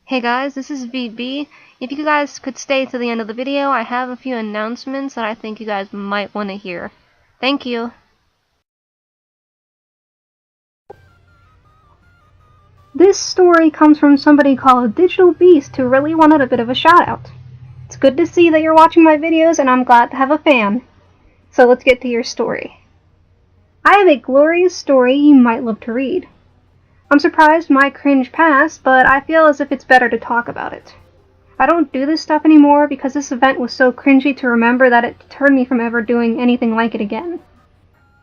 Hey guys, this is VB. If you guys could stay to the end of the video, I have a few announcements that I think you guys might want to hear. Thank you. This story comes from somebody called Digital Beast who really wanted a bit of a shout out. It's good to see that you're watching my videos and I'm glad to have a fan. So let's get to your story. I have a glorious story you might love to read. I'm surprised my cringe passed, but I feel as if it's better to talk about it. I don't do this stuff anymore because this event was so cringy to remember that it deterred me from ever doing anything like it again.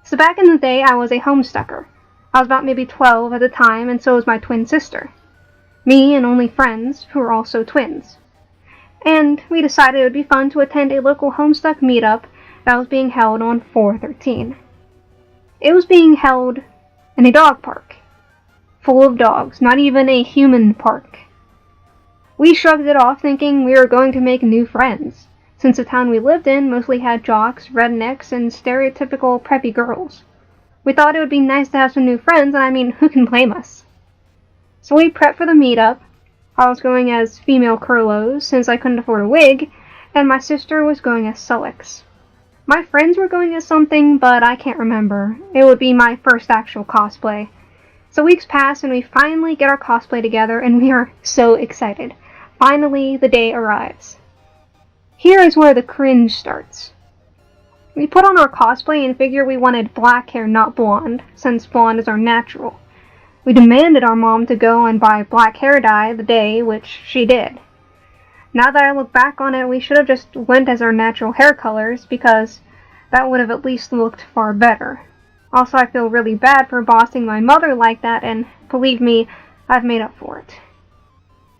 So back in the day, I was a homestucker. I was about maybe 12 at the time, and so was my twin sister. Me and only friends, who were also twins. And we decided it would be fun to attend a local Homestuck meetup that was being held on 4/13. It was being held in a dog park. Full of dogs, not even a human park. We shrugged it off thinking we were going to make new friends, since the town we lived in mostly had jocks, rednecks, and stereotypical preppy girls. We thought it would be nice to have some new friends, and I mean, who can blame us? So we prepped for the meetup. I was going as female Curlos, since I couldn't afford a wig, and my sister was going as Sulix. My friends were going as something, but I can't remember. It would be my first actual cosplay. So weeks pass and we finally get our cosplay together and we are so excited. Finally, the day arrives. Here is where the cringe starts. We put on our cosplay and figure we wanted black hair, not blonde, since blonde is our natural. We demanded our mom to go and buy black hair dye the day, which she did. Now that I look back on it, we should have just went as our natural hair colors because that would have at least looked far better. Also, I feel really bad for bossing my mother like that, and believe me, I've made up for it.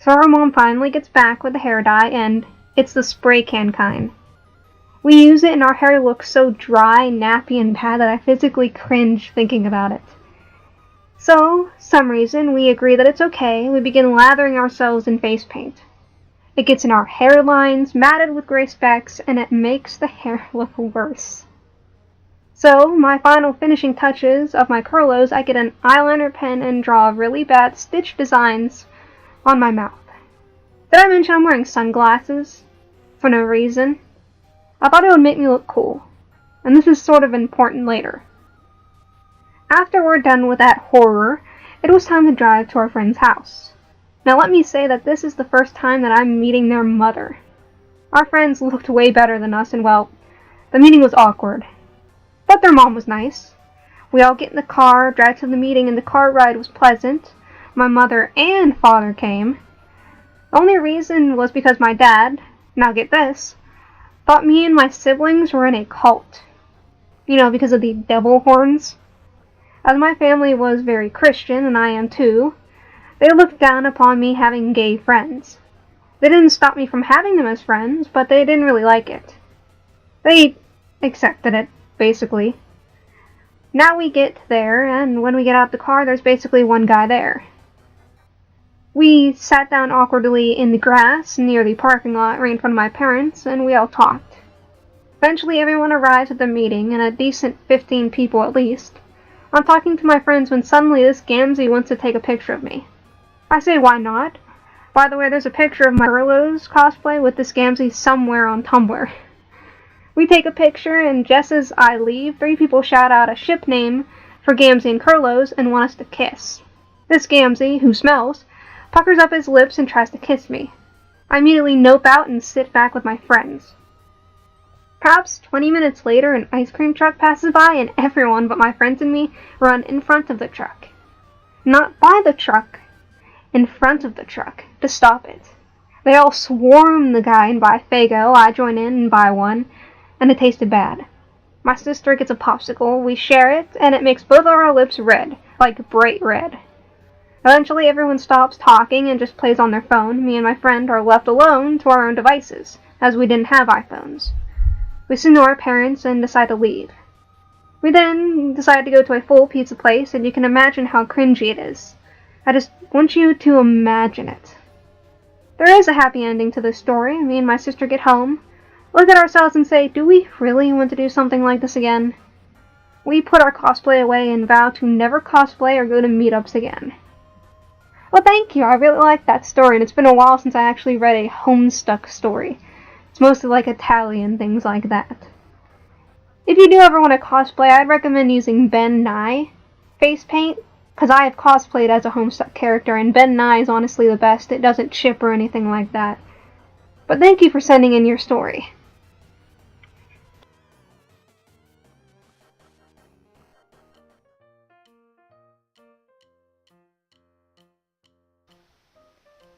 So our mom finally gets back with the hair dye, and it's the spray can kind. We use it and our hair looks so dry, nappy, and bad that I physically cringe thinking about it. So, some reason, we agree that it's okay. We begin lathering ourselves in face paint. It gets in our hairlines, matted with gray specks, and it makes the hair look worse. So, my final finishing touches of my curlos, I get an eyeliner pen and draw really bad stitch designs on my mouth. Did I mention I'm wearing sunglasses? For no reason. I thought it would make me look cool. And this is sort of important later. After we're done with that horror, it was time to drive to our friend's house. Now let me say that this is the first time that I'm meeting their mother. Our friends looked way better than us and well, the meeting was awkward. But their mom was nice. We all get in the car, drive to the meeting, and the car ride was pleasant. My mother and father came. The only reason was because my dad, now get this, thought me and my siblings were in a cult. You know, because of the devil horns. As my family was very Christian, and I am too, they looked down upon me having gay friends. They didn't stop me from having them as friends, but they didn't really like it. They accepted it. Basically. Now we get there, and when we get out the car, there's basically one guy there. We sat down awkwardly in the grass near the parking lot right in front of my parents, and we all talked. Eventually everyone arrives at the meeting, and a decent 15 people at least. I'm talking to my friends when suddenly this Gamzee wants to take a picture of me. I say, why not? By the way, there's a picture of my Curlos cosplay with this Gamzee somewhere on Tumblr. We take a picture, and just as I leave, 3 people shout out a ship name for Gamzee and Curlos and want us to kiss. This Gamzee, who smells, puckers up his lips and tries to kiss me. I immediately nope out and sit back with my friends. Perhaps 20 minutes later, an ice cream truck passes by, and everyone but my friends and me run in front of the truck. Not by the truck, in front of the truck, to stop it. They all swarm the guy and buy Faygo. I join in and buy one. And it tasted bad. My sister gets a popsicle, we share it, and it makes both of our lips red, like bright red. Eventually everyone stops talking and just plays on their phone. Me and my friend are left alone to our own devices, as we didn't have iPhones. We signal our parents and decide to leave. We then decide to go to a full pizza place, and you can imagine how cringy it is. I just want you to imagine it. There is a happy ending to this story. Me and my sister get home, look at ourselves and say, do we really want to do something like this again? We put our cosplay away and vow to never cosplay or go to meetups again. Well, thank you. I really like that story, and it's been a while since I actually read a Homestuck story. It's mostly like Italian, things like that. If you do ever want to cosplay, I'd recommend using Ben Nye face paint, because I have cosplayed as a Homestuck character, and Ben Nye is honestly the best. It doesn't chip or anything like that. But thank you for sending in your story.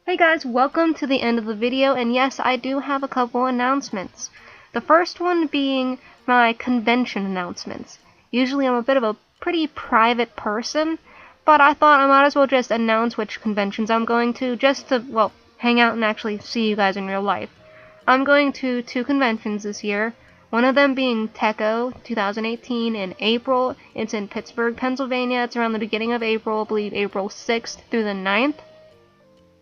Hey guys, welcome to the end of the video, and yes, I do have a couple announcements. The first one being my convention announcements. Usually I'm a bit of a pretty private person, but I thought I might as well just announce which conventions I'm going to, just to, well, hang out and actually see you guys in real life. I'm going to 2 conventions this year, one of them being TECO 2018 in April. It's in Pittsburgh, Pennsylvania. It's around the beginning of April, I believe April 6th through the 9th.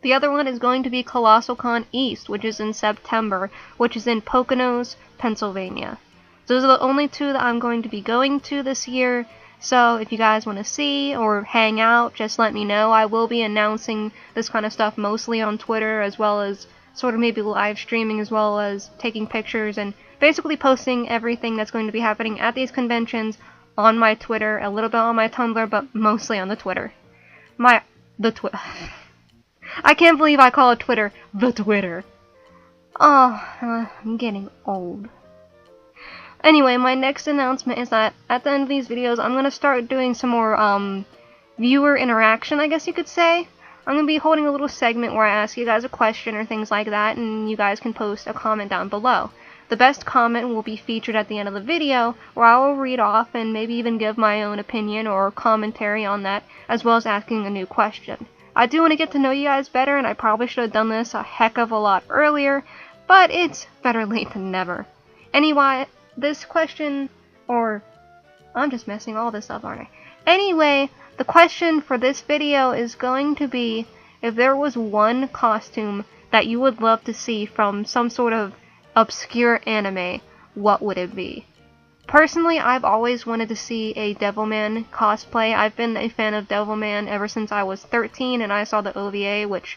The other one is going to be ColossalCon East, which is in September, which is in Poconos, Pennsylvania. Those are the only 2 that I'm going to be going to this year, so if you guys want to see or hang out, just let me know. I will be announcing this kind of stuff mostly on Twitter, as well as sort of maybe live streaming, as well as taking pictures and basically posting everything that's going to be happening at these conventions on my Twitter, a little bit on my Tumblr, but mostly on the Twitter. I can't believe I call it Twitter the Twitter. Oh, I'm getting old. Anyway, my next announcement is that at the end of these videos, I'm going to start doing some more viewer interaction, I guess you could say. I'm going to be holding a little segment where I ask you guys a question or things like that, and you guys can post a comment down below. The best comment will be featured at the end of the video, where I will read off and maybe even give my own opinion or commentary on that, as well as asking a new question. I do want to get to know you guys better, and I probably should have done this a heck of a lot earlier, but it's better late than never. Anyway, this question, or I'm just messing all this up, aren't I? Anyway, the question for this video is going to be, if there was one costume that you would love to see from some sort of obscure anime, what would it be? Personally, I've always wanted to see a Devilman cosplay. I've been a fan of Devilman ever since I was 13 and I saw the OVA, which,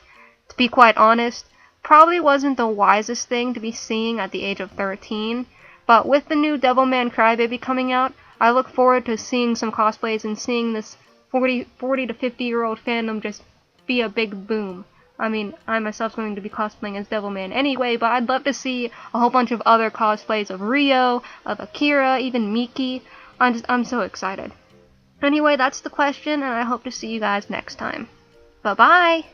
to be quite honest, probably wasn't the wisest thing to be seeing at the age of 13. But with the new Devilman Crybaby coming out, I look forward to seeing some cosplays and seeing this 40 to 50-year-old fandom just be a big boom. I mean, I myself am going to be cosplaying as Devilman anyway, but I'd love to see a whole bunch of other cosplays of Rio, of Akira, even Miki. I'm so excited. Anyway, that's the question, and I hope to see you guys next time. Bye-bye!